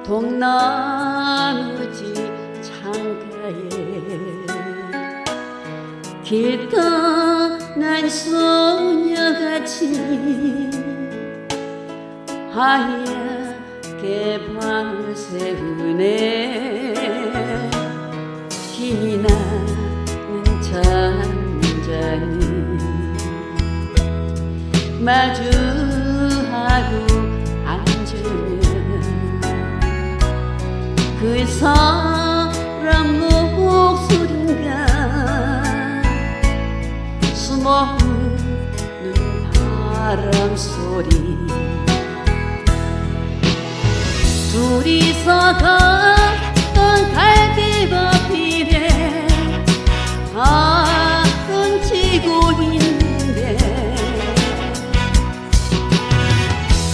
동나무지 창가에 길 떠난 소녀같이 하얗게 밤새우네. 피나는 잔잔히 마주하고 앉으면 그 사람 목소리가 숨어오는 바람소리. 둘이서 걷던 갈대밭길에 가끔 치고 있는데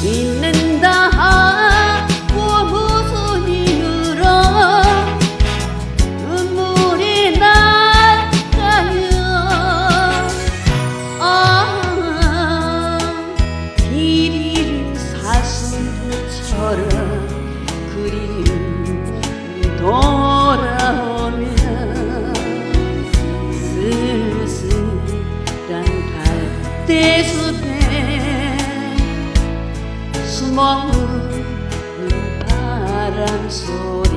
잊는다 하고 무슨 이유로 눈물이 날까요. 길 잃은 사슴처럼 그리움이 돌아오면 쓸쓸한 갈대숲에 숨어오는 바람소리.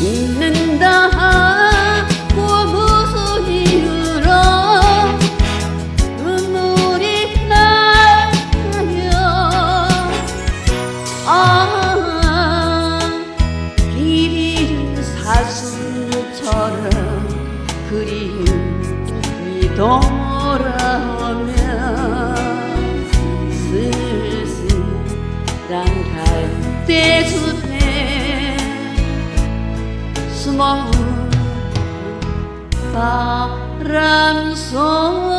잊는다 하고 무슨 이유로 눈물이 날까요. 길 잃은 사슴처럼 그리움이 돌아오면 쓸쓸한 갈대숲에 숨어오는 바람소리.